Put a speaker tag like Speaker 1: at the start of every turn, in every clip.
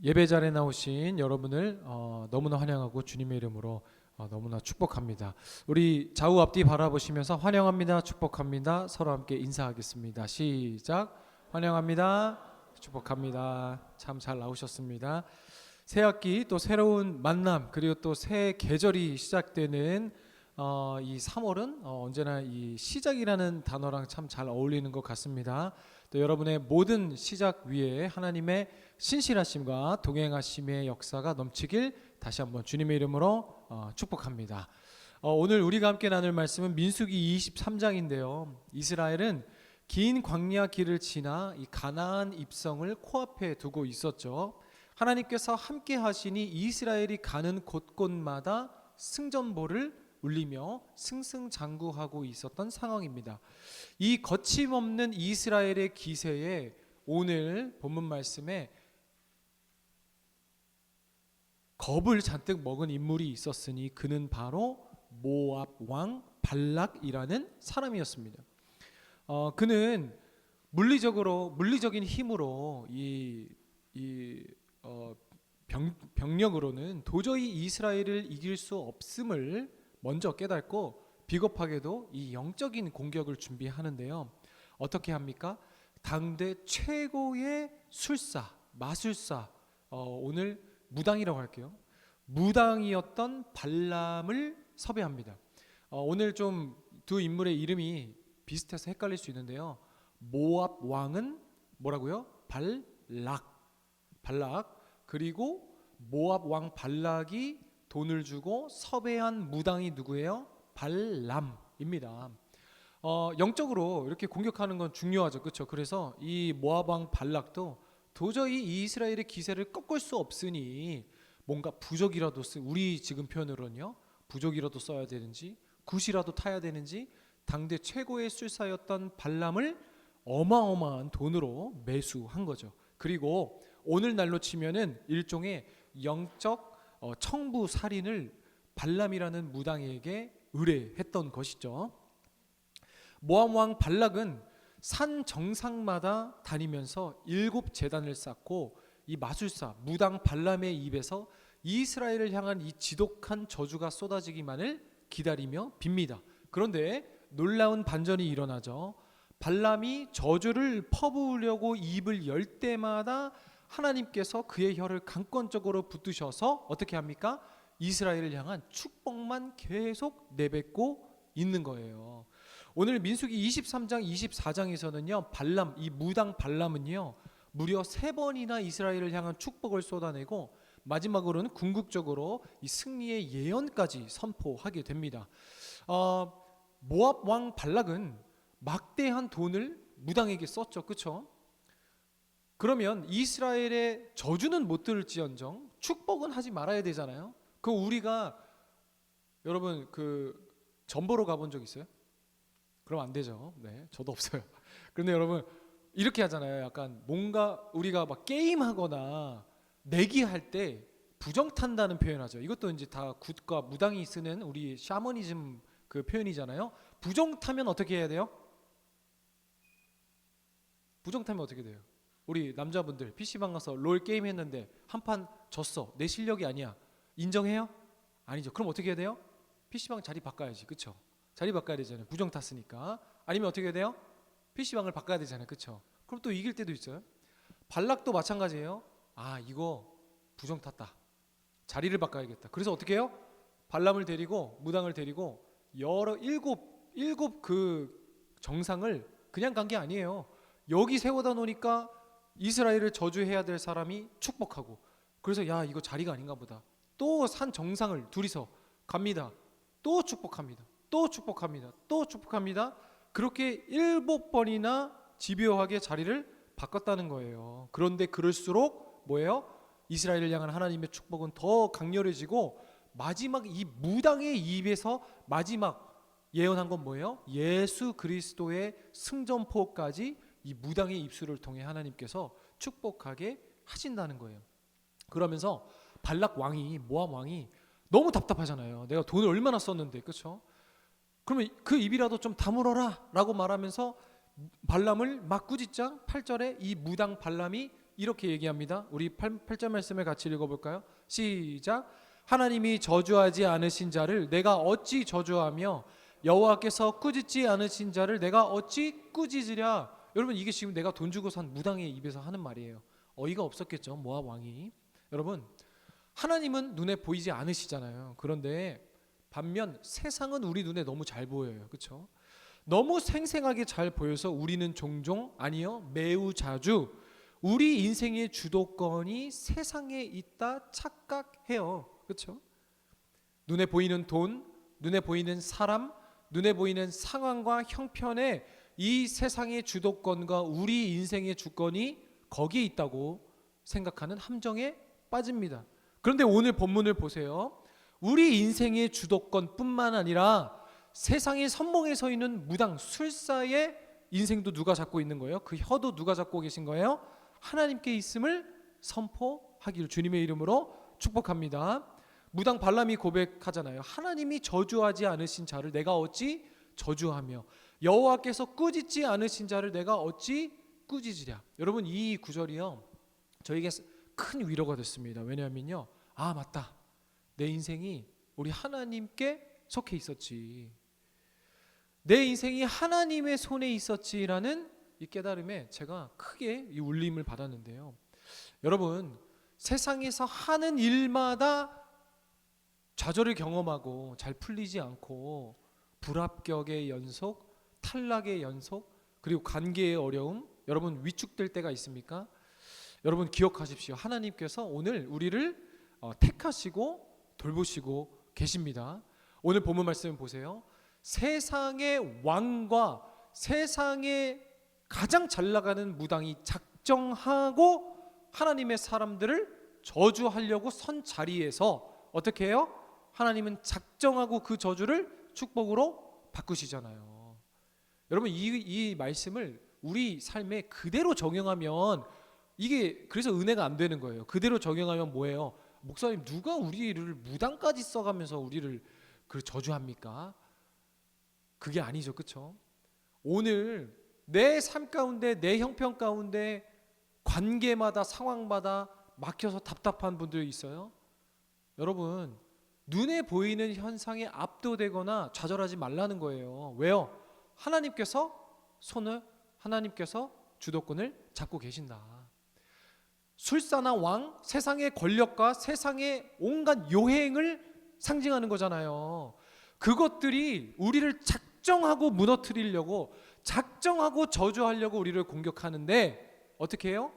Speaker 1: 예배 자리에 나오신 여러분을 너무나 환영하고 주님의 이름으로 너무나 축복합니다. 우리 좌우 앞뒤 바라보시면서 환영합니다, 축복합니다 서로 함께 인사하겠습니다. 시작. 환영합니다, 축복합니다. 참 잘 나오셨습니다. 새 학기 또 새로운 만남 그리고 또 새 계절이 시작되는 이 3월은 언제나 이 시작이라는 단어랑 참 잘 어울리는 것 같습니다. 또 여러분의 모든 시작 위에 하나님의 신실하심과 동행하심의 역사가 넘치길 다시 한번 주님의 이름으로 축복합니다. 오늘 우리가 함께 나눌 말씀은 민수기 23장인데요. 이스라엘은 긴 광야 길을 지나 이 가나안 입성을 코앞에 두고 있었죠. 하나님께서 함께 하시니 이스라엘이 가는 곳곳마다 승전보를 울리며 승승장구하고 있었던 상황입니다. 이 거침없는 이스라엘의 기세에 오늘 본문 말씀에 겁을 잔뜩 먹은 인물이 있었으니 그는 바로 모압 왕 발락이라는 사람이었습니다. 그는 물리적인 힘으로 병력으로는 도저히 이스라엘을 이길 수 없음을 먼저 깨닫고 비겁하게도 이 영적인 공격을 준비하는데요. 어떻게 합니까? 당대 최고의 술사, 마술사, 오늘 무당이라고 할게요. 무당이었던 발람을 섭외합니다. 오늘 좀 두 인물의 이름이 비슷해서 헷갈릴 수 있는데요. 모압 왕은 뭐라고요? 발락. 그리고 모압 왕 발락이 돈을 주고 섭외한 무당이 누구예요? 발람입니다. 영적으로 이렇게 공격하는 건 중요하죠, 그렇죠? 그래서 이 모압 왕 발락도 도저히 이 이스라엘의 기세를 꺾을 수 없으니 뭔가 부적이라도 우리 지금 표현으로는요, 부적이라도 써야 되는지 굿이라도 타야 되는지 당대 최고의 술사였던 발람을 어마어마한 돈으로 매수한 거죠. 그리고 오늘날로 치면은 일종의 영적 청부 살인을 발람이라는 무당에게 의뢰했던 것이죠. 모압 왕 발락은 산 정상마다 다니면서 7제단을 쌓고 이 마술사 무당 발람의 입에서 이스라엘을 향한 이 지독한 저주가 쏟아지기만을 기다리며 빕니다. 그런데 놀라운 반전이 일어나죠. 발람이 저주를 퍼부으려고 입을 열 때마다 하나님께서 그의 혀를 강권적으로 붙드셔서 어떻게 합니까? 이스라엘을 향한 축복만 계속 내뱉고 있는 거예요. 오늘 민수기 23장 24장에서는요 발람, 이 무당 발람은요 무려 3번이나 이스라엘을 향한 축복을 쏟아내고 마지막으로는 궁극적으로 이 승리의 예언까지 선포하게 됩니다. 모압 왕 발락은 막대한 돈을 무당에게 썼죠, 그렇죠? 그러면 이스라엘의 저주는 못 들을지언정 축복은 하지 말아야 되잖아요. 그 우리가 여러분 전보로 가본 적 있어요? 그럼 안 되죠. 네, 저도 없어요. 그런데 여러분 이렇게 하잖아요. 약간 뭔가 우리가 막 게임하거나 내기할 때 부정 탄다는 표현하죠. 이것도 이제 다 굿과 무당이 쓰는 우리 샤머니즘 그 표현이잖아요. 부정 타면 어떻게 해야 돼요? 부정 타면 어떻게 돼요? 우리 남자분들 PC방 가서 롤 게임 했는데 한 판 졌어. 내 실력이 아니야. 인정해요? 아니죠. 그럼 어떻게 해야 돼요? PC방 자리 바꿔야지. 그쵸? 자리 바꿔야 되잖아요. 부정 탔으니까. 아니면 어떻게 해야 돼요? PC방을 바꿔야 되잖아요. 그쵸? 그럼 또 이길 때도 있어요. 발락도 마찬가지예요. 이거 부정 탔다. 자리를 바꿔야겠다. 그래서 어떻게 해요? 발람을 데리고 무당을 데리고 일곱 그 정상을 그냥 간 게 아니에요. 여기 세워다 놓으니까 이스라엘을 저주해야 될 사람이 축복하고, 그래서 야 이거 자리가 아닌가 보다. 또 산 정상을 둘이서 갑니다. 또 축복합니다. 또 축복합니다. 또 축복합니다. 그렇게 7번이나 집요하게 자리를 바꿨다는 거예요. 그런데 그럴수록 뭐예요? 이스라엘을 향한 하나님의 축복은 더 강렬해지고 마지막 이 무당의 입에서 마지막 예언한 건 뭐예요? 예수 그리스도의 승전포까지 이 무당의 입술을 통해 하나님께서 축복하게 하신다는 거예요. 그러면서 발락 왕이, 모압 왕이 너무 답답하잖아요. 내가 돈을 얼마나 썼는데, 그렇죠? 그러면 그 입이라도 좀 다물어라 라고 말하면서 발람을 막 꾸짖자 8절에 이 무당 발람이 이렇게 얘기합니다. 우리 8절 말씀을 같이 읽어볼까요? 시작. 하나님이 저주하지 않으신 자를 내가 어찌 저주하며 여호와께서 꾸짖지 않으신 자를 내가 어찌 꾸짖으랴. 여러분, 이게 지금 내가 돈 주고 산 무당의 입에서 하는 말이에요. 어이가 없었겠죠, 모압 왕이. 여러분, 하나님은 눈에 보이지 않으시잖아요. 그런데 반면 세상은 우리 눈에 너무 잘 보여요. 그렇죠? 너무 생생하게 잘 보여서 우리는 종종, 아니요, 매우 자주 우리 인생의 주도권이 세상에 있다 착각해요. 그렇죠? 눈에 보이는 돈, 눈에 보이는 사람, 눈에 보이는 상황과 형편에 이 세상의 주도권과 우리 인생의 주권이 거기에 있다고 생각하는 함정에 빠집니다. 그런데 오늘 본문을 보세요. 우리 인생의 주도권뿐만 아니라 세상의 선봉에 서 있는 무당 술사의 인생도 누가 잡고 있는 거예요? 그 혀도 누가 잡고 계신 거예요? 하나님께 있음을 선포하기를 주님의 이름으로 축복합니다. 무당 발람이 고백하잖아요. 하나님이 저주하지 않으신 자를 내가 어찌 저주하며 여호와께서 꾸짖지 않으신 자를 내가 어찌 꾸짖으랴. 여러분, 이 구절이요, 저에게 큰 위로가 됐습니다. 왜냐하면요, 아 맞다, 내 인생이 우리 하나님께 속해 있었지, 내 인생이 하나님의 손에 있었지라는 이 깨달음에 제가 크게 이 울림을 받았는데요. 여러분, 세상에서 하는 일마다 좌절을 경험하고 잘 풀리지 않고 불합격의 연속, 탈락의 연속, 그리고 관계의 어려움, 여러분 위축될 때가 있습니까? 여러분 기억하십시오. 하나님께서 오늘 우리를 택하시고 돌보시고 계십니다. 오늘 본문 말씀 보세요. 세상의 왕과 세상에 가장 잘 나가는 무당이 작정하고 하나님의 사람들을 저주하려고 선 자리에서 어떻게 해요? 하나님은 작정하고 그 저주를 축복으로 바꾸시잖아요. 여러분, 이 말씀을 우리 삶에 그대로 적용하면 이게 그래서 은혜가 안 되는 거예요. 그대로 적용하면 뭐예요? 목사님, 누가 우리를 무당까지 써가면서 우리를 그 저주합니까? 그게 아니죠, 그렇죠? 오늘 내 삶 가운데, 내 형편 가운데 관계마다 상황마다 막혀서 답답한 분들이 있어요. 여러분, 눈에 보이는 현상에 압도되거나 좌절하지 말라는 거예요. 왜요? 하나님께서 주도권을 잡고 계신다. 술사나 왕, 세상의 권력과 세상의 온갖 요행을 상징하는 거잖아요. 그것들이 우리를 작정하고 무너뜨리려고, 작정하고 저주하려고 우리를 공격하는데 어떻게 해요?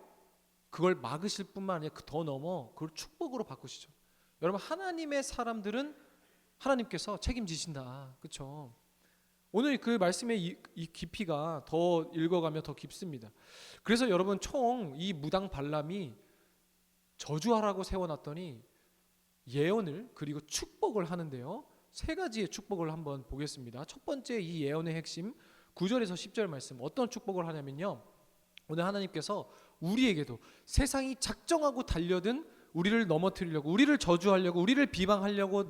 Speaker 1: 그걸 막으실 뿐만 아니라 더 넘어 그걸 축복으로 바꾸시죠. 여러분, 하나님의 사람들은 하나님께서 책임지신다. 그렇죠? 오늘 그 말씀의 이 깊이가 더 읽어가면 더 깊습니다. 그래서 여러분, 총 이 무당 발람이 저주하라고 세워놨더니 예언을 그리고 축복을 하는데요, 세 가지의 축복을 한번 보겠습니다. 첫 번째, 이 예언의 핵심 9절에서 10절 말씀, 어떤 축복을 하냐면요, 오늘 하나님께서 우리에게도 세상이 작정하고 달려든 우리를 넘어뜨리려고, 우리를 저주하려고, 우리를 비방하려고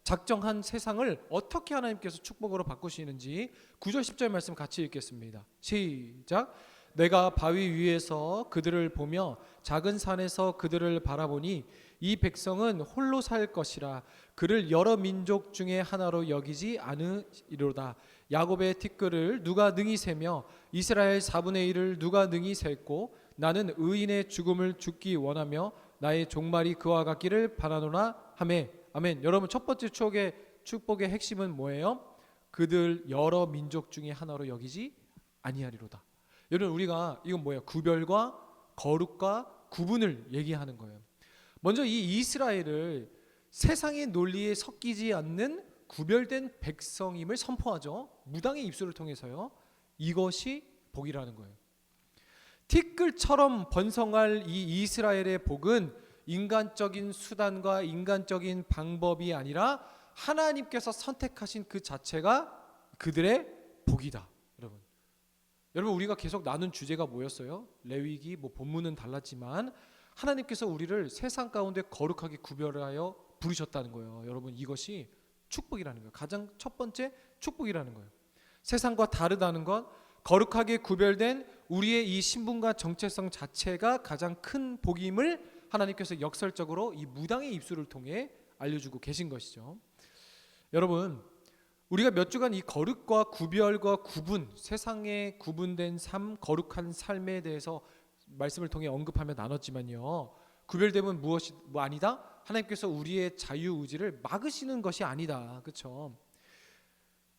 Speaker 1: 작정한 세상을 어떻게 하나님께서 축복으로 바꾸시는지 9절 10절 말씀 같이 읽겠습니다. 시작. 내가 바위 위에서 그들을 보며 작은 산에서 그들을 바라보니 이 백성은 홀로 살 것이라. 그를 여러 민족 중에 하나로 여기지 않으리로다. 야곱의 티끌을 누가 능히 세며 이스라엘 4분의 1을 누가 능히 셀고 나는 의인의 죽음을 죽기 원하며 나의 종말이 그와 같기를 바라노라 하매. 아멘. 여러분, 첫 번째 축복의 핵심은 뭐예요? 그들 여러 민족 중에 하나로 여기지 아니하리로다. 여러분, 우리가 이건 뭐예요? 구별과 거룩과 구분을 얘기하는 거예요. 먼저 이 이스라엘을 세상의 논리에 섞이지 않는 구별된 백성임을 선포하죠. 무당의 입술을 통해서요. 이것이 복이라는 거예요. 티끌처럼 번성할 이 이스라엘의 복은 인간적인 수단과 인간적인 방법이 아니라 하나님께서 선택하신 그 자체가 그들의 복이다. 여러분, 우리가 계속 나눈 주제가 뭐였어요? 레위기, 본문은 달랐지만 하나님께서 우리를 세상 가운데 거룩하게 구별하여 부르셨다는 거예요. 여러분, 이것이 축복이라는 거예요. 가장 첫 번째 축복이라는 거예요. 세상과 다르다는 것, 거룩하게 구별된 우리의 이 신분과 정체성 자체가 가장 큰 복임을 하나님께서 역설적으로 이 무당의 입술을 통해 알려주고 계신 것이죠. 여러분, 우리가 몇 주간 이 거룩과 구별과 구분, 세상에 구분된 삶, 거룩한 삶에 대해서 말씀을 통해 언급하며 나눴지만요, 구별됨은 무엇이 아니다? 하나님께서 우리의 자유의지를 막으시는 것이 아니다. 그렇죠?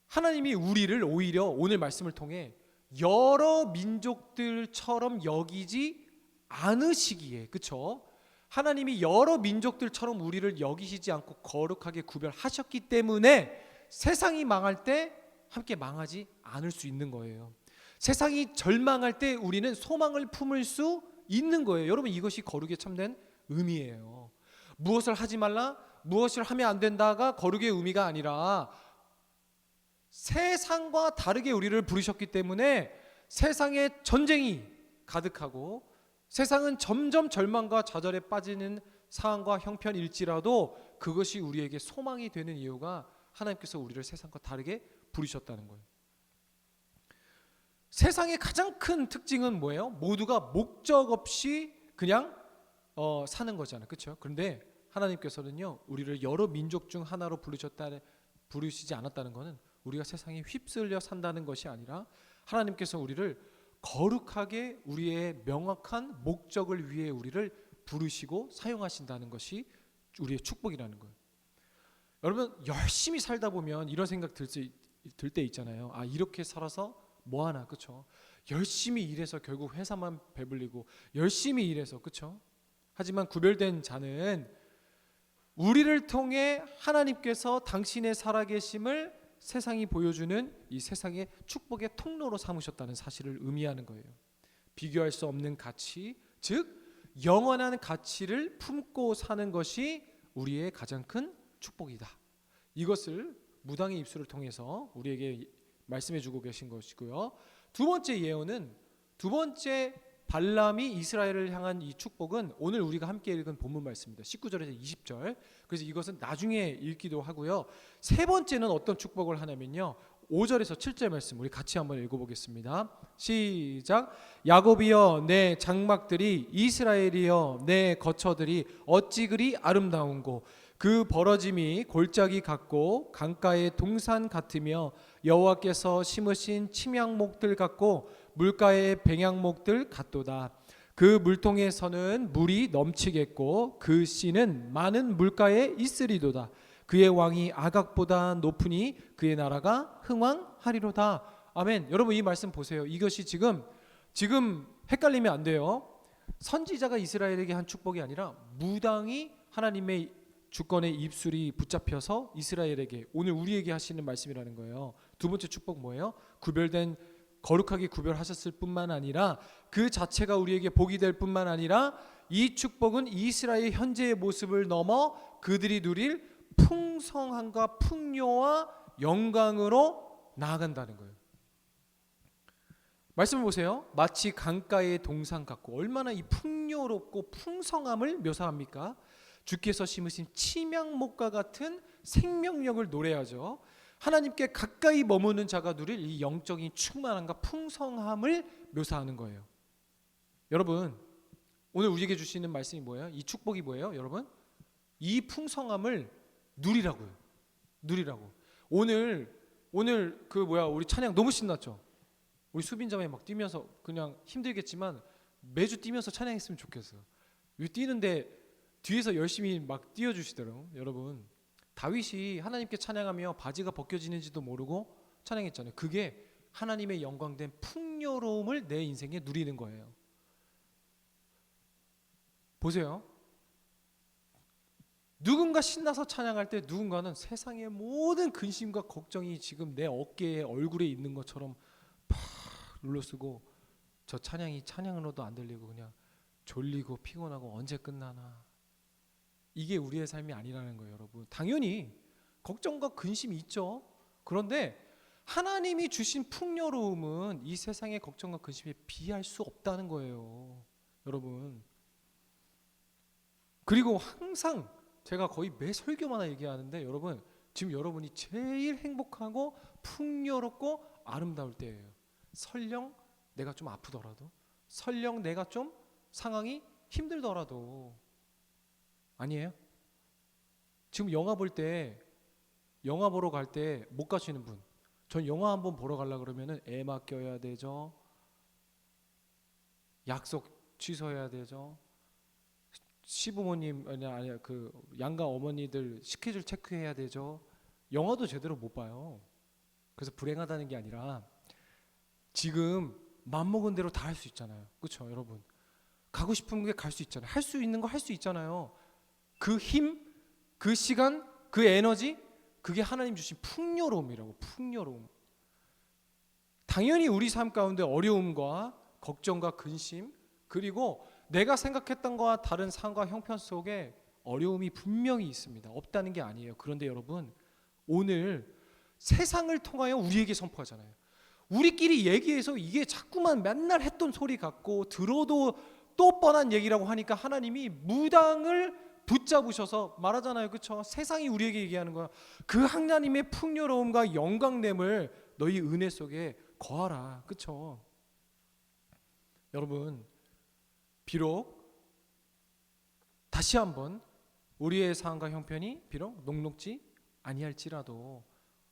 Speaker 1: 하나님이 우리를 오히려 오늘 말씀을 통해 여러 민족들처럼 여기지 않으시기에, 그렇죠? 하나님이 여러 민족들처럼 우리를 여기시지 않고 거룩하게 구별하셨기 때문에 세상이 망할 때 함께 망하지 않을 수 있는 거예요. 세상이 절망할 때 우리는 소망을 품을 수 있는 거예요. 여러분, 이것이 거룩에 참된 의미예요. 무엇을 하지 말라, 무엇을 하면 안 된다가 거룩의 의미가 아니라 세상과 다르게 우리를 부르셨기 때문에 세상에 전쟁이 가득하고 세상은 점점 절망과 좌절에 빠지는 상황과 형편일지라도 그것이 우리에게 소망이 되는 이유가 하나님께서 우리를 세상과 다르게 부르셨다는 거예요. 세상의 가장 큰 특징은 뭐예요? 모두가 목적 없이 그냥 사는 거잖아요. 그렇죠? 그런데 하나님께서는요, 우리를 여러 민족 중 하나로 부르시지 않았다는 것은 우리가 세상에 휩쓸려 산다는 것이 아니라 하나님께서 우리를 거룩하게 우리의 명확한 목적을 위해 우리를 부르시고 사용하신다는 것이 우리의 축복이라는 거예요. 여러분, 열심히 살다 보면 이런 생각 들 때 있잖아요. 아, 이렇게 살아서 뭐하나, 그렇죠? 열심히 일해서 결국 회사만 배불리고 열심히 일해서, 그렇죠? 하지만 구별된 자는 우리를 통해 하나님께서 당신의 살아계심을 세상이 보여주는 이 세상의 축복의 통로로 삼으셨다는 사실을 의미하는 거예요. 비교할 수 없는 가치, 즉 영원한 가치를 품고 사는 것이 우리의 가장 큰 축복이다. 이것을 무당의 입술을 통해서 우리에게 말씀해 주고 계신 것이고요. 두 번째 예언은, 두 번째 발람이 이스라엘을 향한 이 축복은 오늘 우리가 함께 읽은 본문 말씀입니다. 19절에서 20절. 그래서 이것은 나중에 읽기도 하고요. 세 번째는 어떤 축복을 하냐면요, 5절에서 7절 말씀 우리 같이 한번 읽어보겠습니다. 시작. 야곱이여 내 장막들이, 이스라엘이여 내 거처들이 어찌 그리 아름다운고, 그 벌어짐이 골짜기 같고 강가의 동산 같으며 여호와께서 심으신 침향목들 같고 물가의 백향목들 같도다. 그 물통에서는 물이 넘치겠고 그 씨는 많은 물가에 있으리도다. 그의 왕이 아각보다 높으니 그의 나라가 흥왕하리로다. 아멘. 여러분, 이 말씀 보세요. 이것이 지금 헷갈리면 안 돼요. 선지자가 이스라엘에게 한 축복이 아니라 무당이 하나님의 주권의 입술이 붙잡혀서 이스라엘에게, 오늘 우리에게 하시는 말씀이라는 거예요. 두 번째 축복 뭐예요? 구별된, 거룩하게 구별하셨을 뿐만 아니라 그 자체가 우리에게 복이 될 뿐만 아니라 이 축복은 이스라엘 현재의 모습을 넘어 그들이 누릴 풍성함과 풍요와 영광으로 나아간다는 거예요. 말씀을 보세요. 마치 강가의 동산 같고, 얼마나 이 풍요롭고 풍성함을 묘사합니까? 주께서 심으신 침향목과 같은 생명력을 노래하죠. 하나님께 가까이 머무는 자가 누릴 이 영적인 충만함과 풍성함을 묘사하는 거예요. 여러분, 오늘 우리에게 주시는 말씀이 뭐예요? 이 축복이 뭐예요? 여러분, 이 풍성함을 누리라고요. 누리라고. 오늘 우리 찬양 너무 신났죠? 우리 수빈자매 막 뛰면서, 그냥 힘들겠지만 매주 뛰면서 찬양했으면 좋겠어요. 뛰는데 뒤에서 열심히 막 띄워주시더라고요. 여러분, 다윗이 하나님께 찬양하며 바지가 벗겨지는지도 모르고 찬양했잖아요. 그게 하나님의 영광된 풍요로움을 내 인생에 누리는 거예요. 보세요. 누군가 신나서 찬양할 때 누군가는 세상의 모든 근심과 걱정이 지금 내 어깨에, 얼굴에 있는 것처럼 팍 눌러쓰고, 저 찬양이 찬양으로도 안 들리고 그냥 졸리고 피곤하고 언제 끝나나. 이게 우리의 삶이 아니라는 거예요. 여러분, 당연히 걱정과 근심이 있죠. 그런데 하나님이 주신 풍요로움은 이 세상의 걱정과 근심에 비할 수 없다는 거예요. 여러분, 그리고 항상 제가 거의 매 설교마다 얘기하는데, 여러분, 지금 여러분이 제일 행복하고 풍요롭고 아름다울 때예요. 설령 내가 좀 아프더라도, 설령 내가 좀 상황이 힘들더라도. 아니에요? 지금 영화 보러 갈 때 못 가시는 분, 전 영화 한번 보러 가려 그러면은 애 맡겨야 되죠, 약속 취소해야 되죠, 시부모님 아니 그 양가 어머니들 스케줄 체크해야 되죠. 영화도 제대로 못 봐요. 그래서 불행하다는 게 아니라 지금 맘먹은 대로 다 할 수 있잖아요. 그렇죠, 여러분? 가고 싶은 게 갈 수 있잖아요. 할 수 있는 거 할 수 있잖아요. 그 힘, 그 시간, 그 에너지, 그게 하나님 주신 풍요로움이라고. 풍요로움. 당연히 우리 삶 가운데 어려움과 걱정과 근심, 그리고 내가 생각했던 것과 다른 상황과 형편 속에 어려움이 분명히 있습니다. 없다는 게 아니에요. 그런데 여러분, 오늘 세상을 통하여 우리에게 선포하잖아요. 우리끼리 얘기해서 이게 자꾸만 맨날 했던 소리 같고 들어도 또 뻔한 얘기라고 하니까 하나님이 무당을 붙잡으셔서 말하잖아요. 그렇죠? 세상이 우리에게 얘기하는 거야. 그 하나님의 풍요로움과 영광됨을 너희 은혜 속에 거하라. 그렇죠? 여러분, 비록 다시 한번 우리의 상황과 형편이 비록 녹록지 아니할지라도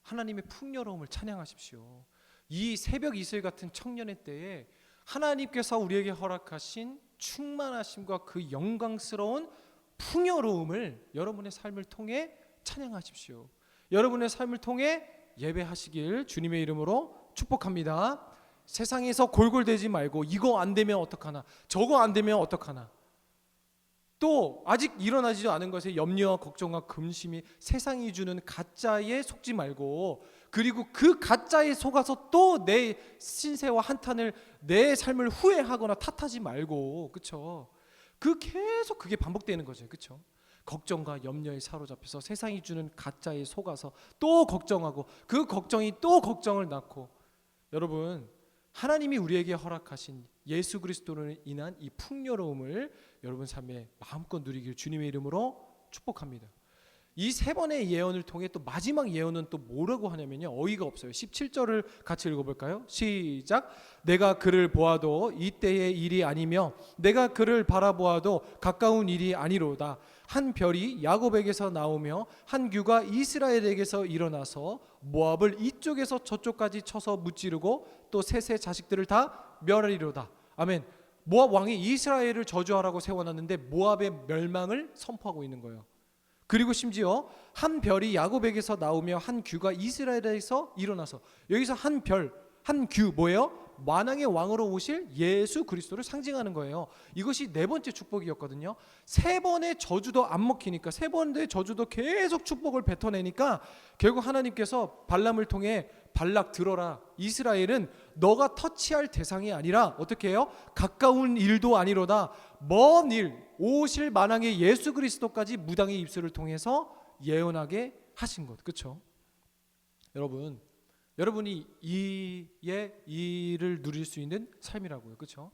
Speaker 1: 하나님의 풍요로움을 찬양하십시오. 이 새벽 이슬 같은 청년의 때에 하나님께서 우리에게 허락하신 충만하심과 그 영광스러운 풍요로움을 여러분의 삶을 통해 찬양하십시오. 여러분의 삶을 통해 예배하시길 주님의 이름으로 축복합니다. 세상에서 골골대지 말고 이거 안 되면 어떡하나, 저거 안 되면 어떡하나, 또 아직 일어나지 않은 것에 염려와 걱정과 근심이 세상이 주는 가짜에 속지 말고, 그리고 그 가짜에 속아서 또 내 신세와 한탄을, 내 삶을 후회하거나 탓하지 말고, 그렇죠? 계속 그게 반복되는 거죠, 그렇죠? 걱정과 염려에 사로잡혀서 세상이 주는 가짜에 속아서 또 걱정하고, 그 걱정이 또 걱정을 낳고. 여러분, 하나님이 우리에게 허락하신 예수 그리스도로 인한 이 풍요로움을 여러분 삶에 마음껏 누리길 주님의 이름으로 축복합니다. 이 세 번의 예언을 통해 또 마지막 예언은 또 뭐라고 하냐면요, 어이가 없어요. 17절을 같이 읽어볼까요? 시작. 내가 그를 보아도 이때의 일이 아니며 내가 그를 바라보아도 가까운 일이 아니로다. 한 별이 야곱에게서 나오며 한 규가 이스라엘에게서 일어나서 모압을 이쪽에서 저쪽까지 쳐서 무찌르고 또 셋의 자식들을 다 멸하리로다. 아멘. 모압 왕이 이스라엘을 저주하라고 세워놨는데 모압의 멸망을 선포하고 있는 거예요. 그리고 심지어 한 별이 야곱에게서 나오며 한 규가 이스라엘에서 일어나서, 여기서 한 별, 한 규 뭐예요? 만왕의 왕으로 오실 예수 그리스도를 상징하는 거예요. 이것이 네 번째 축복이었거든요. 세 번의 저주도 안 먹히니까, 세 번의 저주도 계속 축복을 뱉어내니까 결국 하나님께서 발람을 통해 발락 들어라. 이스라엘은 너가 터치할 대상이 아니라 어떻게 해요? 가까운 일도 아니로다. 먼 일, 오실 만왕의 예수 그리스도까지 무당의 입술을 통해서 예언하게 하신 것. 그렇죠? 여러분이 이의 일을 누릴 수 있는 삶이라고요. 그렇죠?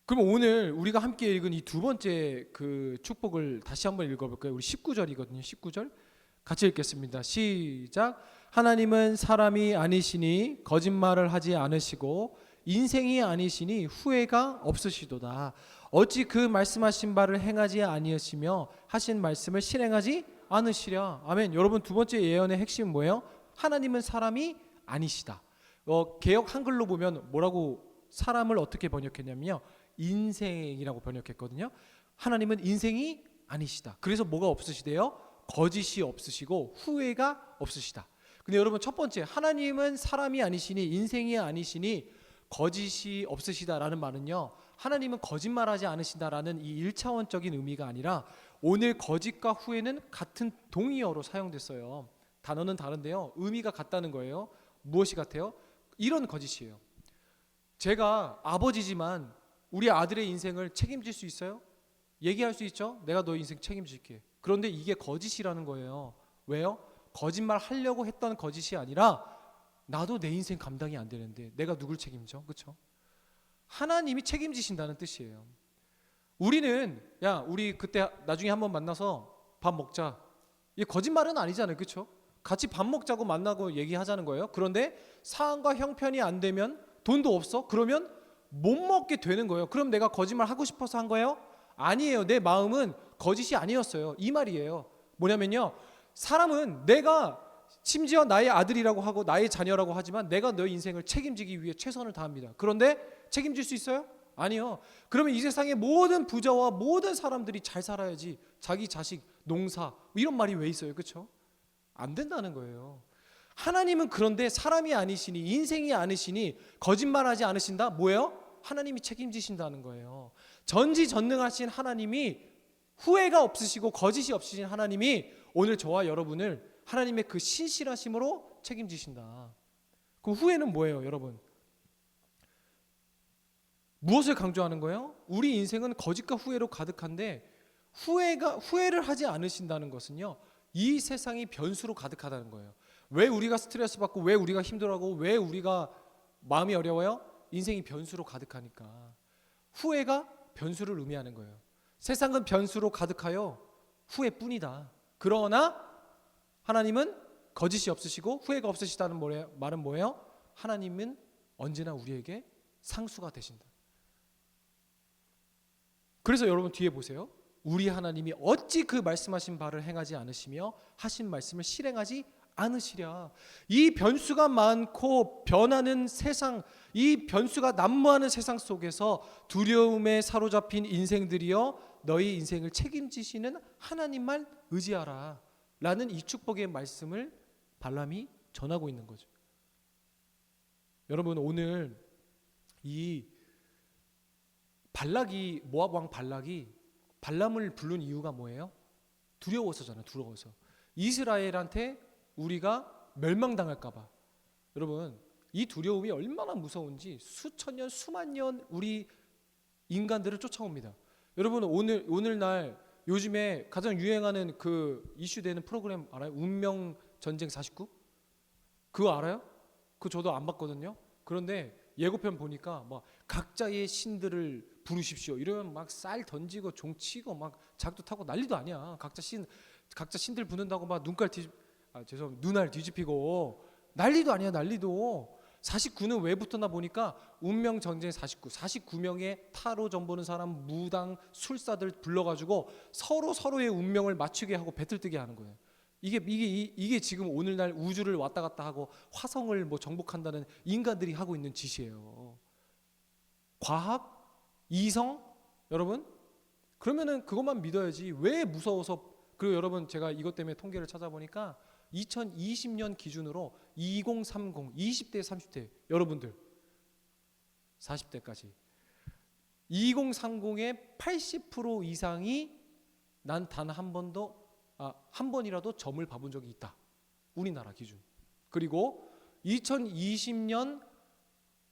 Speaker 1: 그럼 오늘 우리가 함께 읽은 이 두 번째 그 축복을 다시 한번 읽어볼까요? 우리 19절이거든요. 19절 같이 읽겠습니다. 시작. 하나님은 사람이 아니시니 거짓말을 하지 않으시고 인생이 아니시니 후회가 없으시도다. 어찌 그 말씀하신 바를 행하지 아니하시며 하신 말씀을 실행하지 않으시랴. 아멘. 여러분, 두 번째 예언의 핵심은 뭐예요? 하나님은 사람이 아니시다. 개역 한글로 보면 뭐라고 사람을 어떻게 번역했냐면요, 인생이라고 번역했거든요. 하나님은 인생이 아니시다. 그래서 뭐가 없으시대요? 거짓이 없으시고 후회가 없으시다. 근데 여러분, 첫 번째, 하나님은 사람이 아니시니 인생이 아니시니 거짓이 없으시다라는 말은요, 하나님은 거짓말하지 않으신다라는 이 1차원적인 의미가 아니라 오늘 거짓과 후회는 같은 동의어로 사용됐어요. 단어는 다른데요, 의미가 같다는 거예요. 무엇이 같아요? 이런 거짓이에요. 제가 아버지지만 우리 아들의 인생을 책임질 수 있어요? 얘기할 수 있죠? 내가 너 인생 책임질게. 그런데 이게 거짓이라는 거예요. 왜요? 거짓말 하려고 했던 거짓이 아니라 나도 내 인생 감당이 안 되는데 내가 누굴 책임져? 그렇죠? 하나님이 책임지신다는 뜻이에요. 우리는 우리 그때 나중에 한번 만나서 밥 먹자. 이게 거짓말은 아니잖아요. 그렇죠? 같이 밥 먹자고 만나고 얘기하자는 거예요. 그런데 사안과 형편이 안 되면 돈도 없어? 그러면 못 먹게 되는 거예요. 그럼 내가 거짓말 하고 싶어서 한 거예요? 아니에요. 내 마음은 거짓이 아니었어요. 이 말이에요. 뭐냐면요. 사람은 내가 심지어 나의 아들이라고 하고 나의 자녀라고 하지만 내가 너의 인생을 책임지기 위해 최선을 다합니다. 그런데 책임질 수 있어요? 아니요. 그러면 이 세상의 모든 부자와 모든 사람들이 잘 살아야지 자기 자식, 농사 이런 말이 왜 있어요? 그렇죠? 안 된다는 거예요. 하나님은 그런데 사람이 아니시니 인생이 아니시니 거짓말하지 않으신다? 뭐예요? 하나님이 책임지신다는 거예요. 전지전능하신 하나님이 후회가 없으시고 거짓이 없으신 하나님이 오늘 저와 여러분을 하나님의 그 신실하심으로 책임지신다. 그럼 후회는 뭐예요, 여러분? 무엇을 강조하는 거예요? 우리 인생은 거짓과 후회로 가득한데 후회를 하지 않으신다는 것은요, 이 세상이 변수로 가득하다는 거예요. 왜 우리가 스트레스 받고 왜 우리가 힘들어하고 왜 우리가 마음이 어려워요? 인생이 변수로 가득하니까. 후회가 변수를 의미하는 거예요. 세상은 변수로 가득하여 후회뿐이다. 그러나 하나님은 거짓이 없으시고 후회가 없으시다는 말은 뭐예요? 하나님은 언제나 우리에게 상수가 되신다. 그래서 여러분 뒤에 보세요. 우리 하나님이 어찌 그 말씀하신 바를 행하지 않으시며 하신 말씀을 실행하지 않으시랴. 이 변수가 많고 변하는 세상, 이 변수가 난무하는 세상 속에서 두려움에 사로잡힌 인생들이여 너희 인생을 책임지시는 하나님만 의지하라 라는 이 축복의 말씀을 발람이 전하고 있는 거죠. 여러분 오늘 이 발락이 모압 왕 발락이 발람을 부른 이유가 뭐예요? 두려워서잖아요. 두려워서 이스라엘한테 우리가 멸망당할까 봐. 여러분 이 두려움이 얼마나 무서운지 수천 년 수만 년 우리 인간들을 쫓아옵니다. 여러분 오늘날 요즘에 가장 유행하는 그 이슈되는 프로그램 알아요? 운명 전쟁 49? 그거 알아요? 그거 저도 안 봤거든요. 그런데 예고편 보니까 막 각자의 신들을 부르십시오. 이러면 막 쌀 던지고 종 치고 막 작두 타고 난리도 아니야. 각자 신들 부른다고 막 눈알 뒤집히고 난리도 아니야. 난리도. 49는 왜 붙었나 보니까 운명 전쟁 49명의 타로 점 보는 사람, 무당, 술사들 불러가지고 서로의 운명을 맞추게 하고 배틀뜨게 하는 거예요. 이게 지금 오늘날 우주를 왔다 갔다 하고 화성을 뭐 정복한다는 인간들이 하고 있는 짓이에요. 과학, 이성, 여러분 그러면은 그것만 믿어야지 왜 무서워서. 그리고 여러분 제가 이것 때문에 통계를 찾아보니까 2020년 기준으로 2030, 20대, 30대 여러분들 40대까지 2030의 80% 이상이 난 단 한 번이라도 점을 봐본 적이 있다. 우리나라 기준. 그리고 2020년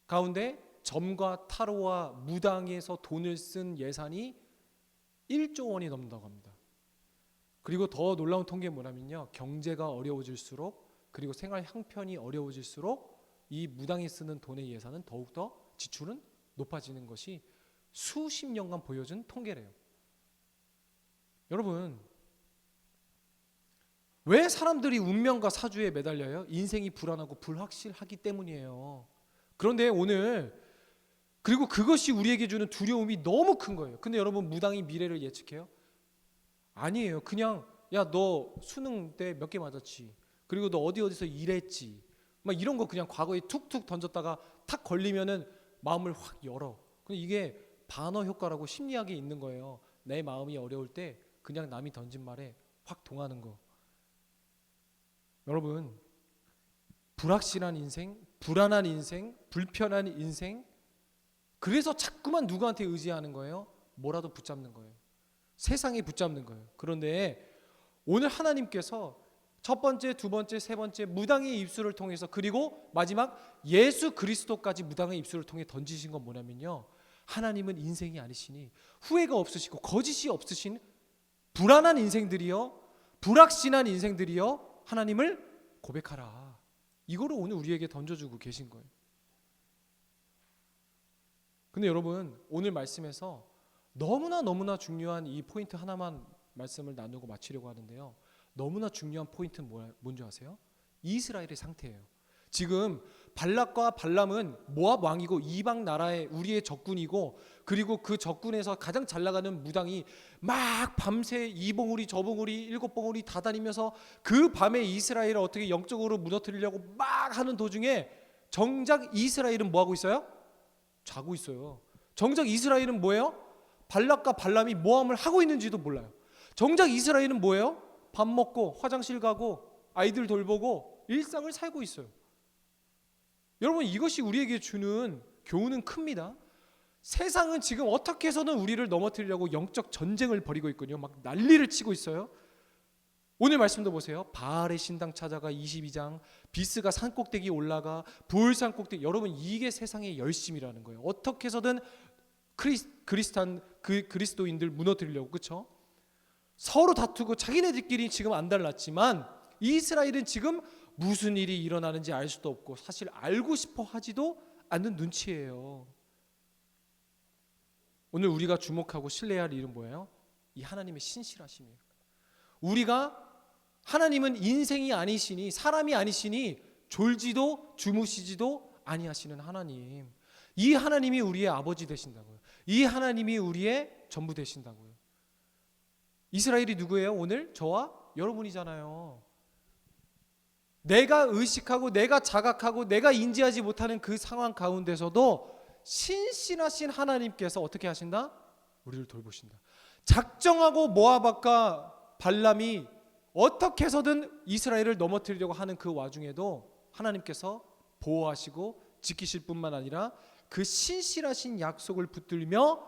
Speaker 1: 가운데 점과 타로와 무당에서 돈을 쓴 예산이 1조 원이 넘는다고 합니다. 그리고 더 놀라운 통계는 뭐냐면요. 경제가 어려워질수록 그리고 생활 형편이 어려워질수록 이 무당이 쓰는 돈의 예산은 더욱더 지출은 높아지는 것이 수십 년간 보여준 통계래요. 여러분 왜 사람들이 운명과 사주에 매달려요? 인생이 불안하고 불확실하기 때문이에요. 그런데 오늘 그리고 그것이 우리에게 주는 두려움이 너무 큰 거예요. 근데 여러분 무당이 미래를 예측해요? 아니에요. 그냥 야 너 수능 때 몇 개 맞았지. 그리고 너 어디서 일했지. 막 이런 거 그냥 과거에 툭툭 던졌다가 탁 걸리면은 마음을 확 열어. 근데 이게 반어 효과라고 심리학에 있는 거예요. 내 마음이 어려울 때 그냥 남이 던진 말에 확 동하는 거. 여러분 불확실한 인생, 불안한 인생, 불편한 인생, 그래서 자꾸만 누구한테 의지하는 거예요? 뭐라도 붙잡는 거예요. 세상에 붙잡는 거예요. 그런데 오늘 하나님께서 첫 번째, 두 번째, 세 번째 무당의 입술을 통해서 그리고 마지막 예수 그리스도까지 무당의 입술을 통해 던지신 건 뭐냐면요. 하나님은 인생이 아니시니 후회가 없으시고 거짓이 없으신 불안한 인생들이요, 불확신한 인생들이요 하나님을 고백하라. 이거를 오늘 우리에게 던져주고 계신 거예요. 근데 여러분 오늘 말씀에서 너무나 중요한 이 포인트 하나만 말씀을 나누고 마치려고 하는데요. 너무나 중요한 포인트는 뭔지 아세요? 이스라엘의 상태예요. 지금 발락과 발람은 모압 왕이고 이방 나라의 우리의 적군이고, 그리고 그 적군에서 가장 잘 나가는 무당이 막 밤새 이봉우리 저봉우리 일곱봉우리 다 다니면서 그 밤에 이스라엘을 어떻게 영적으로 무너뜨리려고 막 하는 도중에 정작 이스라엘은 뭐 하고 있어요? 자고 있어요. 정작 이스라엘은 뭐예요? 발락과 발람이 모함을 하고 있는지도 몰라요. 정작 이스라엘은 뭐예요? 밥 먹고 화장실 가고 아이들 돌보고 일상을 살고 있어요. 여러분, 이것이 우리에게 주는 교훈은 큽니다. 세상은 지금 어떻게 해서든 우리를 넘어뜨리려고 영적 전쟁을 벌이고 있거든요. 막 난리를 치고 있어요. 오늘 말씀도 보세요. 바알의 신당 찾아가 22장, 비스가 산꼭대기 올라가, 부을 산꼭대기. 여러분, 이게 세상의 열심이라는 거예요. 어떻게 해서든 그리스도인들 무너뜨리려고, 그렇죠? 서로 다투고 자기네들끼리 지금 안 달랐지만 이스라엘은 지금 무슨 일이 일어나는지 알 수도 없고 사실 알고 싶어 하지도 않는 눈치예요. 오늘 우리가 주목하고 신뢰할 일은 뭐예요? 이 하나님의 신실하심이에요. 우리가 하나님은 인생이 아니시니, 사람이 아니시니 졸지도 주무시지도 아니하시는 하나님, 이 하나님이 우리의 아버지 되신다고요. 이 하나님이 우리의 전부 되신다고요. 이스라엘이 누구예요? 오늘 저와 여러분이잖아요. 내가 의식하고 내가 자각하고 내가 인지하지 못하는 그 상황 가운데서도 신실하신 하나님께서 어떻게 하신다? 우리를 돌보신다. 작정하고 모아박과 발람이 어떻게 해서든 이스라엘을 넘어뜨리려고 하는 그 와중에도 하나님께서 보호하시고 지키실 뿐만 아니라 그 신실하신 약속을 붙들며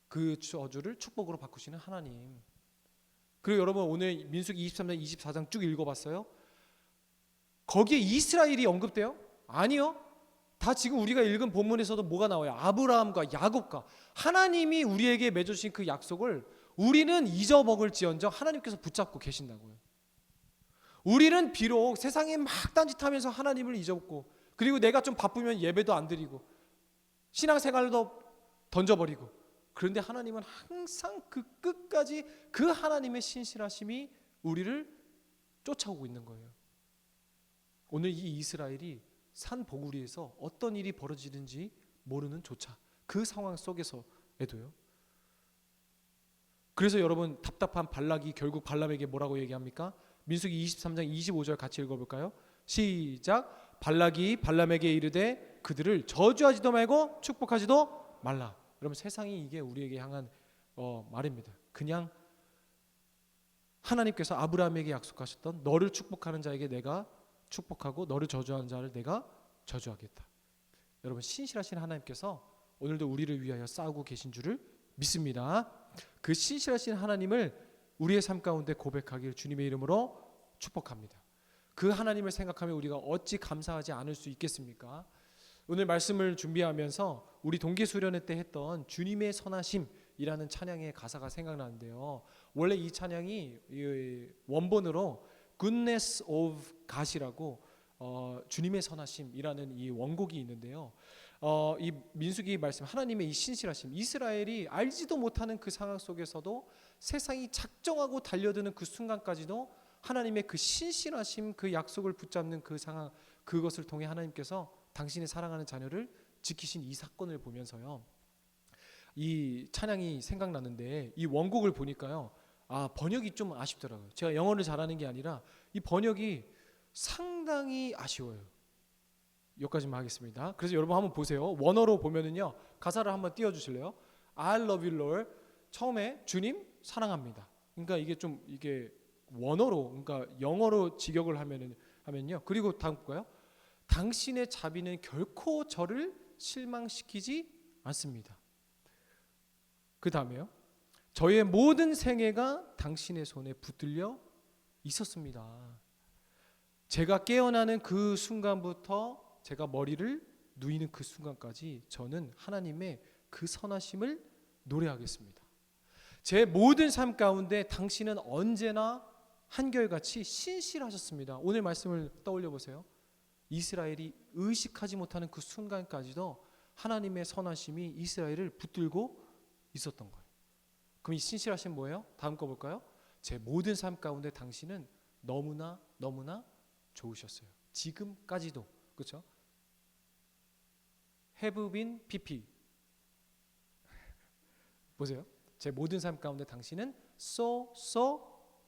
Speaker 1: 그 저주를 축복으로 바꾸시는 하나님. 그리고 여러분, 오늘 민수기 23장 24장 쭉 읽어봤어요? 거기에 이스라엘이 언급돼요? 아니요. 다 지금 우리가 읽은 본문에서도 뭐가 나와요? 아브라함과 야곱과 하나님이 우리에게 맺어주신 그 약속을 우리는 잊어먹을지언정 하나님께서 붙잡고 계신다고요. 우리는 비록 세상에 막 딴짓하면서 하나님을 잊었고, 그리고 내가 좀 바쁘면 예배도 안 드리고 신앙생활도 던져버리고, 그런데 하나님은 항상 그 끝까지 그 하나님의 신실하심이 우리를 쫓아오고 있는 거예요. 오늘 이 이스라엘이 산 보구리에서 어떤 일이 벌어지는지 모르는 조차 그 상황 속에서에도요. 그래서 여러분, 답답한 발락이 결국 발람에게 뭐라고 얘기합니까? 민수기 23장 25절 같이 읽어볼까요? 시작. 발락이 발람에게 이르되 그들을 저주하지도 말고 축복하지도 말라. 여러분, 세상이 이게 우리에게 향한 말입니다. 그냥 하나님께서 아브라함에게 약속하셨던 너를 축복하는 자에게 내가 축복하고 너를 저주하는 자를 내가 저주하겠다. 여러분, 신실하신 하나님께서 오늘도 우리를 위하여 싸우고 계신 줄을 믿습니다. 그 신실하신 하나님을 우리의 삶 가운데 고백하길 주님의 이름으로 축복합니다. 그 하나님을 생각하며 우리가 어찌 감사하지 않을 수 있겠습니까? 오늘 말씀을 준비하면서 우리 동계수련회 때 했던 주님의 선하심이라는 찬양의 가사가 생각나는데요. 원래 이 찬양이 원본으로 Goodness of God이라고 주님의 선하심이라는 이 원곡이 있는데요. 이 민수기 말씀, 하나님의 이 신실하심, 이스라엘이 알지도 못하는 그 상황 속에서도 세상이 작정하고 달려드는 그 순간까지도 하나님의 그 신실하심, 그 약속을 붙잡는 그 상황, 그것을 통해 하나님께서 당신의 사랑하는 자녀를 지키신 이 사건을 보면서요, 이 찬양이 생각나는데 이 원곡을 보니까요, 번역이 좀 아쉽더라고요. 제가 영어를 잘하는 게 아니라 이 번역이 상당히 아쉬워요. 여기까지만 하겠습니다. 그래서 여러분 한번 보세요. 원어로 보면은요, 가사를 한번 띄워주실래요? I love you, Lord. 처음에 주님 사랑합니다. 그러니까 이게 원어로, 그러니까 영어로 직역을 하면요. 그리고 다음 볼까요? 당신의 자비는 결코 저를 실망시키지 않습니다. 그 다음에요. 저의 모든 생애가 당신의 손에 붙들려 있었습니다. 제가 깨어나는 그 순간부터 제가 머리를 누이는 그 순간까지 저는 하나님의 그 선하심을 노래하겠습니다. 제 모든 삶 가운데 당신은 언제나 한결같이 신실하셨습니다. 오늘 말씀을 떠올려 보세요. 이스라엘이 의식하지 못하는 그 순간까지도 하나님의 선하심이 이스라엘을 붙들고 있었던 거예요. 그럼 이 신실하심 뭐예요? 다음 거 볼까요? 제 모든 삶 가운데 당신은 너무나 너무나 좋으셨어요. 지금까지도. 그렇죠? have been pp. 보세요. 제 모든 삶 가운데 당신은 so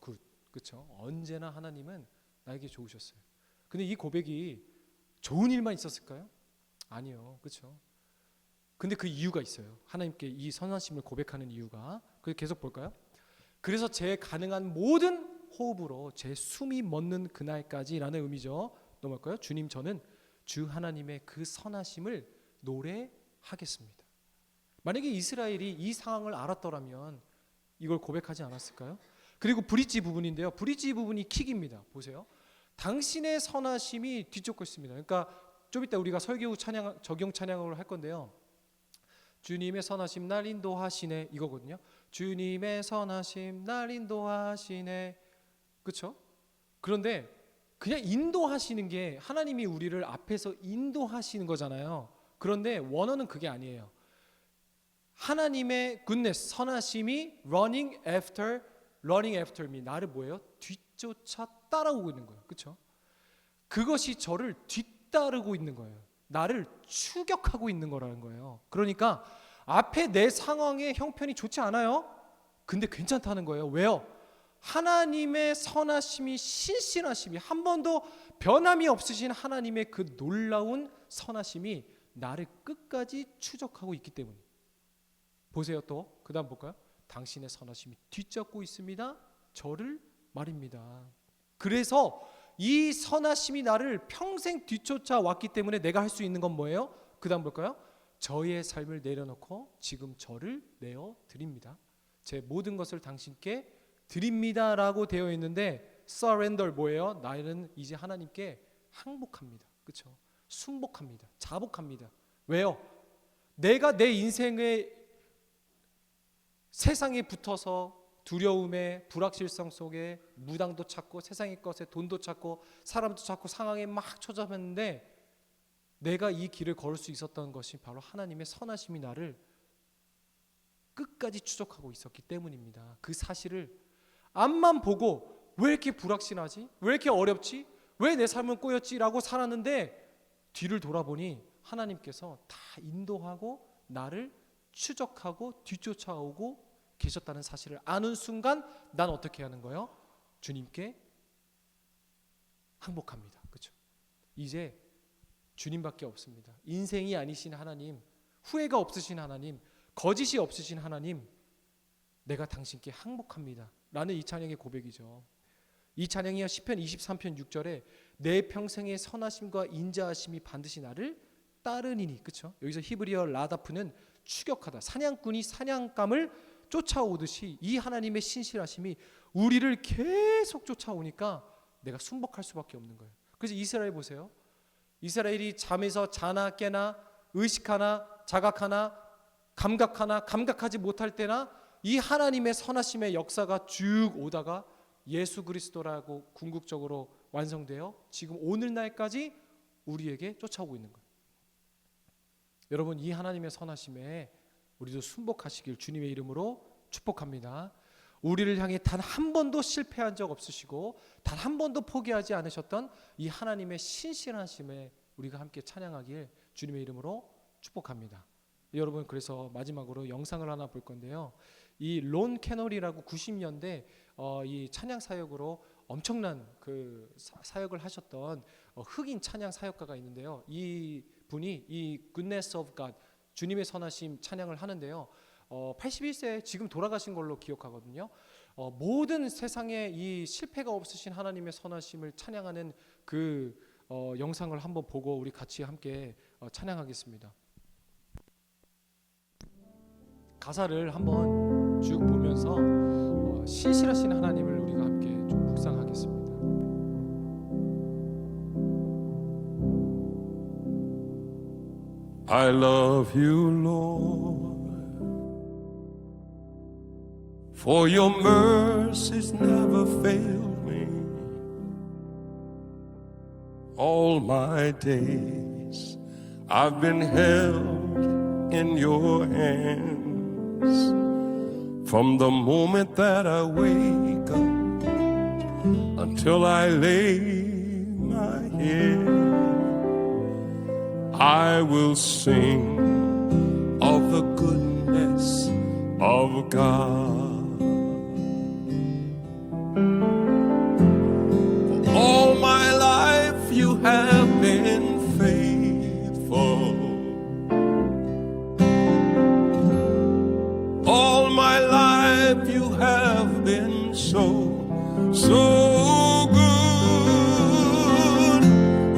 Speaker 1: good. 그렇죠? 언제나 하나님은 나에게 좋으셨어요. 근데 이 고백이 좋은 일만 있었을까요? 아니요. 그렇죠? 근데 그 이유가 있어요. 하나님께 이 선하심을 고백하는 이유가. 그래서 계속 볼까요? 그래서 제 가능한 모든 호흡으로 제 숨이 멎는 그날까지라는 의미죠. 넘어갈까요? 주님, 저는 주 하나님의 그 선하심을 노래하겠습니다. 만약에 이스라엘이 이 상황을 알았더라면 이걸 고백하지 않았을까요? 그리고 브릿지 부분인데요. 브릿지 부분이 킥입니다. 보세요. 당신의 선하심이 뒤쫓고 있습니다. 그러니까 좀 이따 우리가 설교 찬양, 적용 찬양을 할 건데요. 주님의 선하심 날 인도하시네, 이거거든요. 주님의 선하심 날 인도하시네. 그렇죠? 그런데 그냥 인도하시는 게 하나님이 우리를 앞에서 인도하시는 거잖아요. 그런데 원어는 그게 아니에요. 하나님의 goodness, 선하심이 running after me, 나를 뭐예요? 뒤쫓아 따라오고 있는 거예요. 그렇죠? 그것이 저를 뒤따르고 있는 거예요. 나를 추격하고 있는 거라는 거예요. 그러니까 앞에 내 상황의 형편이 좋지 않아요. 근데 괜찮다는 거예요. 왜요? 하나님의 선하심이, 신실하심이, 한 번도 변함이 없으신 하나님의 그 놀라운 선하심이 나를 끝까지 추적하고 있기 때문에. 보세요. 또 그 다음 볼까요? 당신의 선하심이 뒤쫓고 있습니다. 저를 말입니다. 그래서 이 선하심이 나를 평생 뒤쫓아 왔기 때문에 내가 할 수 있는 건 뭐예요? 그 다음 볼까요? 저의 삶을 내려놓고 지금 저를 내어드립니다. 제 모든 것을 당신께 드립니다 라고 되어 있는데 surrender 뭐예요? 나는 이제 하나님께 항복합니다. 그렇죠? 순복합니다. 자복합니다. 왜요? 내가 내 인생의 세상에 붙어서 두려움에, 불확실성 속에 무당도 찾고 세상의 것에 돈도 찾고 사람도 찾고 상황에 막 초잡했는데 내가 이 길을 걸을 수 있었던 것이 바로 하나님의 선하심이 나를 끝까지 추적하고 있었기 때문입니다. 그 사실을 앞만 보고 왜 이렇게 불확실하지? 왜 이렇게 어렵지? 왜 내 삶은 꼬였지?라고 살았는데 뒤를 돌아보니 하나님께서 다 인도하고 나를 추적하고 뒤쫓아오고 계셨다는 사실을 아는 순간 난 어떻게 하는 거예요? 주님께 항복합니다. 그렇죠? 이제 주님밖에 없습니다. 인생이 아니신 하나님, 후회가 없으신 하나님, 거짓이 없으신 하나님, 내가 당신께 항복합니다 라는 이 찬양의 고백이죠. 이 찬양이 시편 23편 6절에 내 평생의 선하심과 인자하심이 반드시 나를 따르니니. 그렇죠? 여기서 히브리어 라다프는 추격하다, 사냥꾼이 사냥감을 쫓아오듯이 이 하나님의 신실하심이 우리를 계속 쫓아오니까 내가 순복할 수밖에 없는 거예요. 그래서 이스라엘 보세요. 이스라엘이 잠에서 자나 깨나 의식하나 자각하나 감각하나 감각하지 못할 때나 이 하나님의 선하심의 역사가 쭉 오다가 예수 그리스도라고 궁극적으로 완성되어 지금 오늘날까지 우리에게 쫓아오고 있는 거예요. 여러분, 이 하나님의 선하심에 우리도 순복하시길 주님의 이름으로 축복합니다. 우리를 향해 단 한 번도 실패한 적 없으시고 단 한 번도 포기하지 않으셨던 이 하나님의 신실하심에 우리가 함께 찬양하길 주님의 이름으로 축복합니다. 여러분, 그래서 마지막으로 영상을 하나 볼 건데요. 이 론 캐널이라고 90년대 이 찬양 사역으로 엄청난 그 사역을 하셨던 흑인 찬양 사역가가 있는데요. 이 분이 이 Goodness of God, 주님의 선하심 찬양을 하는데요. 81세 지금 돌아가신 걸로 기억하거든요. 모든 세상에 이 실패가 없으신 하나님의 선하심을 찬양하는 그 영상을 한번 보고 우리 같이 함께 찬양하겠습니다. 가사를 한번 쭉 보면서 신실하신 하나님을 우리가 함께 좀 묵상하겠습니다.
Speaker 2: I love you, Lord, for your mercies never fail me. All my days I've been held in your hands. from the moment that I wake up until I lay my head. I will sing of the goodness of God. All my life you have been faithful. All my life you have been so good.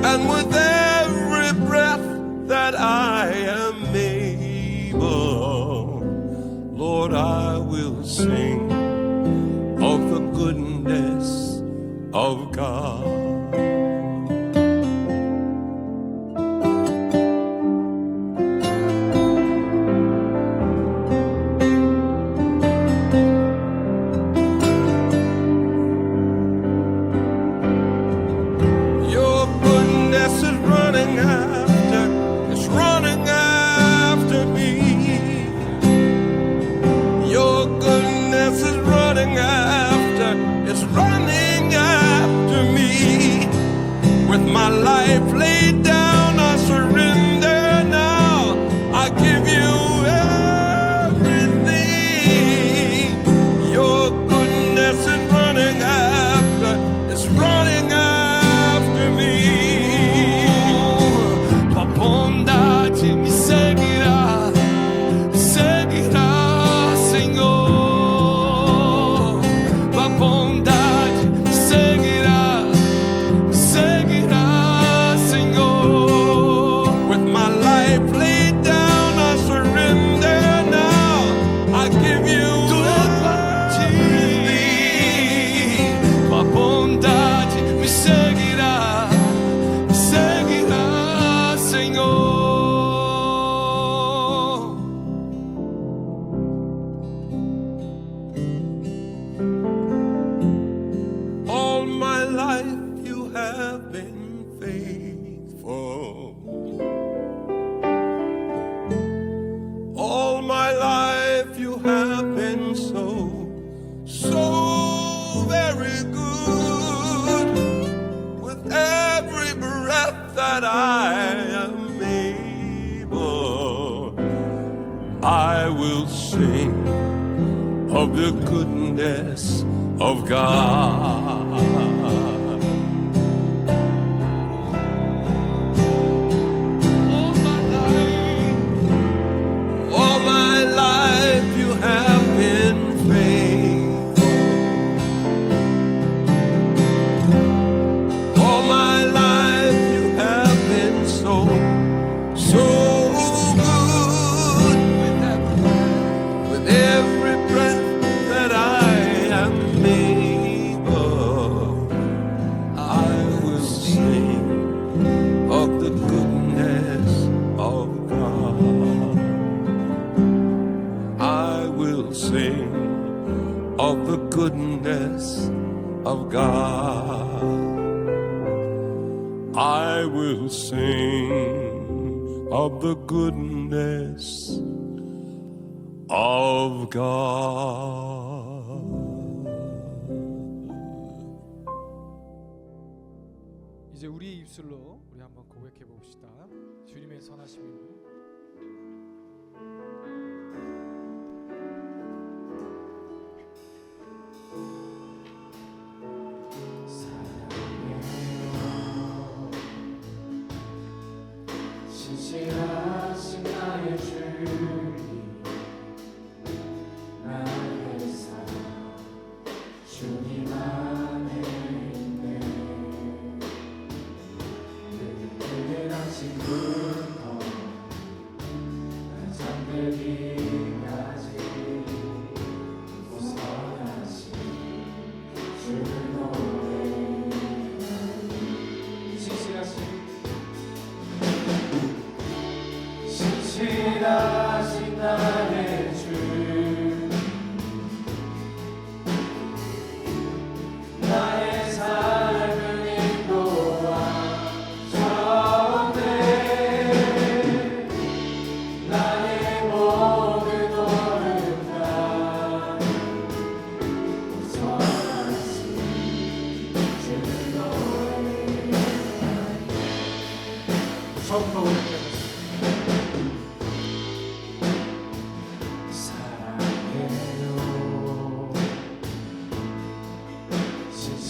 Speaker 2: And with every breath that I am able, Lord, I will sing of the goodness of God. Your goodness is running after, it's running after me. Your goodness is running after, it's running after me. With my life laid down, I surrender now. I give you everything. Your goodness is running after, it's running after me. Tua bondade me seguirá, seguirá, Senhor. Tua bondade me seguirá, seguirá, Senhor. With my life laid down, I surrender now. I give you everything. Tua bondade me seguirá, seguirá, Senhor. All my life you have been faithful. All my life you have been so very good. With every breath that I am able, I will sing of the goodness of God. All my life you have been faithful. All my life you have been so good. With every breath that I am able, I will sing of the goodness of God. I will sing of the goodness of God. I will sing of the goodness of God.
Speaker 1: 이제 우리의 입술로 우리 한번 고백해 봅시다. 주님의 선하심을.
Speaker 3: 신실하신 나의 주님, 나의 삶 주님 안에 있네. 늘 당신 불러 나 잠들기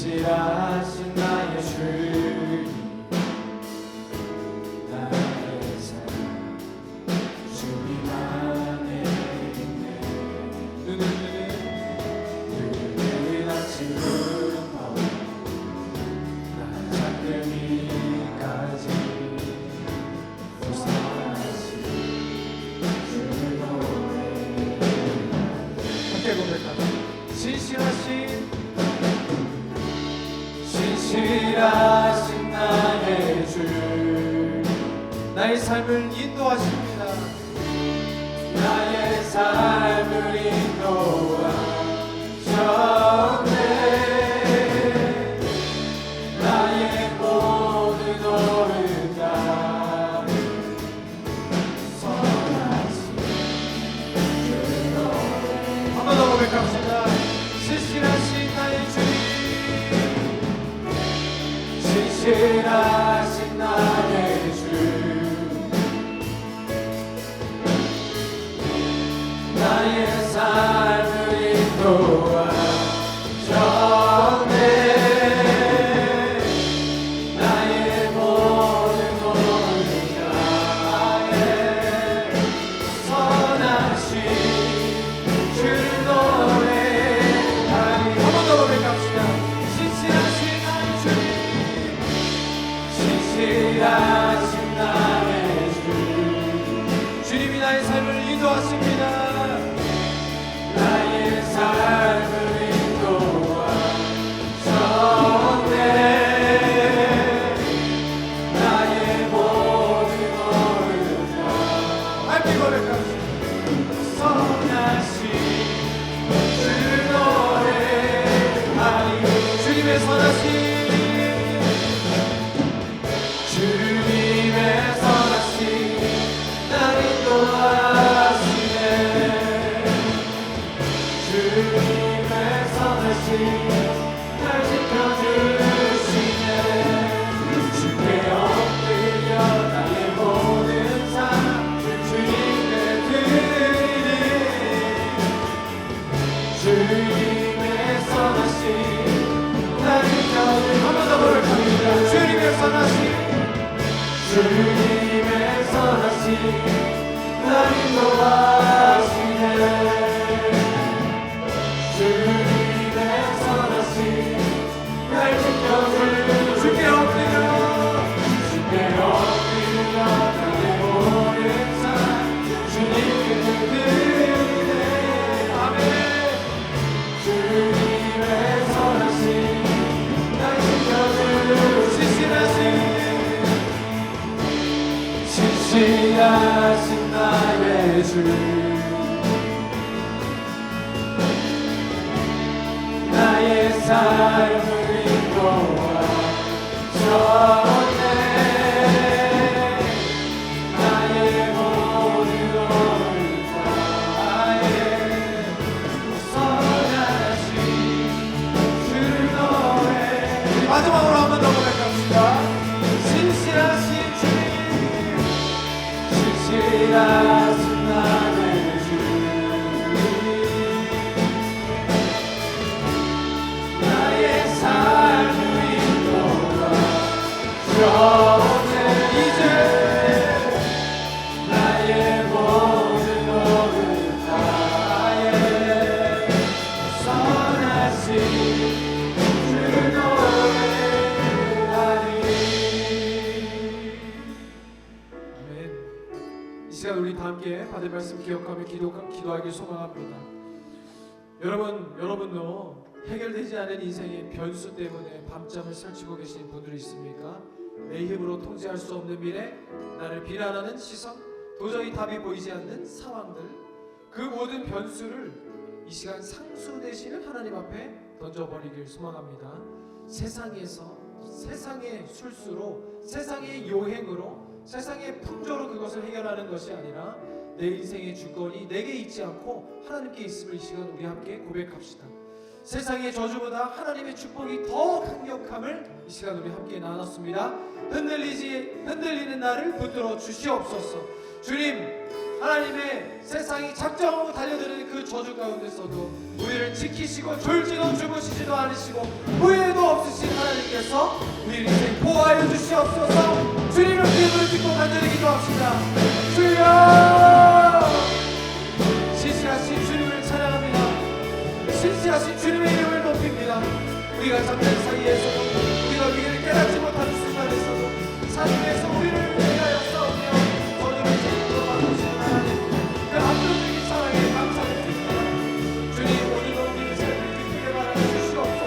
Speaker 3: 신실하신 나의 주님 나의 삶 주님 안에 있네. 눈을 아침 구름파워 나 잠들기까지 벗어나시 주를 노래.
Speaker 1: 함께 고백하자.
Speaker 3: 신실하신 나의 주 나의 삶을 인도하십니다. 나의 삶을 인도하셨네. 나의 모든 오른 날 선하신 주의 노래.
Speaker 1: 한 번 더 고백합시다.
Speaker 3: 신실하신 나의 주님 신실하신 나의 주 나의 삶을 인도하셨네. 나의 모든 오른 나의 선하신 주를 노래하리. 한 번 더 고백합시다. 신실하신 나의 주님 신실하신 나의 주 주님이 나의 삶을 인도하십니다. 나의 삶을 인도하셨네. 나의 모든 오른 날 함께 고백합시다. 선하신 주를 노래하리. 주님의 선하신 주님의 선하신 날 인도하시네. 주님의 선하신 날 지켜주시네. 주께 엎드려 나의 모든 삶 주님께 드리네. 주님의 선하신 날 지켜주시네. 한 번 더 고백합니다. 주님의 선하신 주님의 선하신 날 인도하시네. 주님의 선하신 날 지켜주시네. 주께 엎드려 나의 모든 삶 주님께 드리네. 아멘. 주님의 선하신 날 지켜주시네. 신실하신 나의 주 나의 삶을 인도하셨네. 나의 모든 오른 나의 선하신 주를 노래. 마지막으로 한 번 더 고백합시다. 신실하신 주님 신실하신 나의 주 나의 삶을 인도하셨네. 이제 나의 모든 오른 나의 선하신 주를 노래하리.
Speaker 1: 아멘. 이 시간 우리 다 함께 받은 말씀 기억하며 기도하길 소망합니다. 여러분도 해결되지 않은 인생의 변수 때문에 밤잠을 설치고 계신 분들이 있습니까? 내 힘으로 통제할 수 없는 미래, 나를 비난하는 시선, 도저히 답이 보이지 않는 상황들, 그 모든 변수를 이 시간 상수 되시는 하나님 앞에 던져버리길 소망합니다. 세상에서 세상의 술수로, 세상의 요행으로, 세상의 풍조로 그것을 해결하는 것이 아니라 내 인생의 주권이 내게 있지 않고 하나님께 있음을 이 시간 우리 함께 고백합시다. 세상의 저주보다 하나님의 축복이 더 강력함을 이 시간 우리 함께 나눴습니다. 흔들리는 나를 붙들어 주시옵소서. 주님,
Speaker 3: 하나님의 세상이 작정하고 달려드는 그 저주 가운데서도 우리를 지키시고 졸지도 주무시지도 않으시고 후회도 없으신 하나님께서 우리를 인생 보호하여 주시옵소서. 주님을 기도를 듣고 간절히 기도합시다. 주여, 신실하신 주님을 찬양합니다. 신실하신 주님의 이름을 높입니다. 우리가 잠든 사이에서도 우리가 위기를 깨닫지 못하는 순간에서도 산 위에서 우리를 위하여 싸우며 저주를 제물로 바꾸시는 하나님, 그 압도적인 사랑에 감사를 드립니다. 주님, 오늘도 우리의 삶을 기쁘게 말하여 주시옵소서.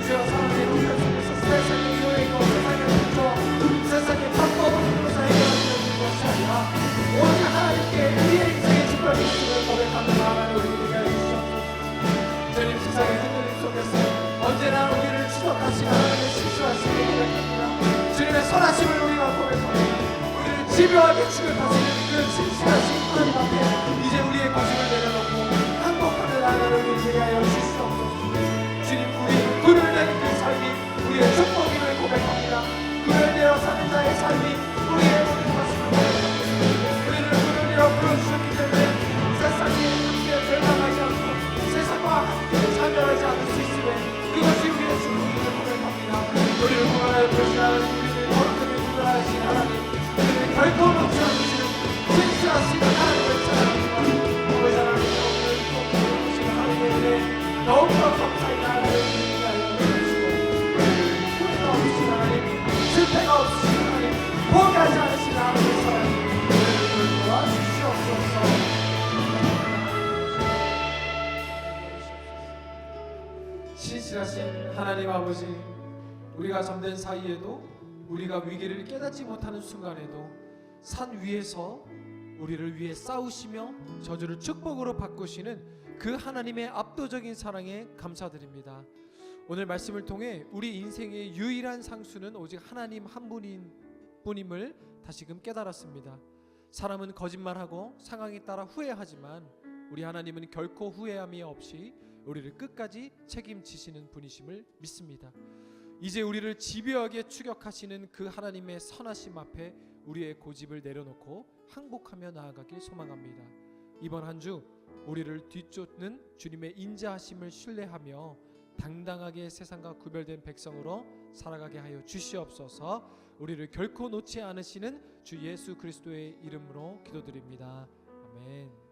Speaker 3: 주여, 사랑의 우리를 속에서 세상의 이유에 있고 세상의 문제와 세상의 방법으로 해결하는 것이 아니라 오직 하나님께 우리의 인생의 주권이 있음을 고백하며 나아가는 우리에게 하여 주시옵소서. 주님, 세상의 흔들림 속에서 언제나 우리를 추적하시는 하나님의 신실하심을 고백합니다. 주님의 선하심을 우리가 고백합니다. 우리를 집요하게 추격하시는 그 신실하신 하나님 앞에 이제 우리의 고집을 내려놓고 항복하며 나아가는 우리에게 하여 주시옵소서. 주님, 우리 불을 내는 그 삶이 우리의 축복임을 고백합니다. 불을 내어 사는 자의 삶이 우리의 모든 것임을 고백합니다. 우리를 불을 내어 불러주셨기 때문에 세상에 함께 멸망하지 않고 세상과 함께 참여하지 않을 수 있음에 그것이 우리의 축복임을 고백합니다. 우리를 구원하여 주시는 우리를 거룩하게 구원하신 하나님, 우리를 결코 놓지 않으시는 신실하신 하나님을 찬양합니다. 아버지 하나님, 오늘 또 부르시는 하나님의 은혜 더욱더 감사히 나아가는 우리를 하여 주시고 우리를 후회가 없으신 하나님, 실패가 없으신 하나님, 포기하지 않으신 하나님의 사랑, 우리를 도와주시옵소서. 신실하신 하나님 아버지, 우리가 잠든 사이에도 우리가 위기를 깨닫지 못하는 순간에도 산 위에서 우리를 위해 싸우시며 저주를 축복으로 바꾸시는 그 하나님의 압도적인 사랑에 감사드립니다. 오늘 말씀을 통해 우리 인생의 유일한 상수는 오직 하나님 한 분인 뿐임을 다시금 깨달았습니다. 사람은 거짓말하고 상황에 따라 후회하지만 우리 하나님은 결코 후회함이 없이 우리를 끝까지 책임지시는 분이심을 믿습니다. 이제 우리를 집요하게 추격하시는 그 하나님의 선하심 앞에 우리의 고집을 내려놓고 항복하며 나아가길 소망합니다. 이번 한 주 우리를 뒤쫓는 주님의 인자하심을 신뢰하며 당당하게 세상과 구별된 백성으로 살아가게 하여 주시옵소서. 우리를 결코 놓지 않으시는 주 예수 그리스도의 이름으로 기도드립니다. 아멘.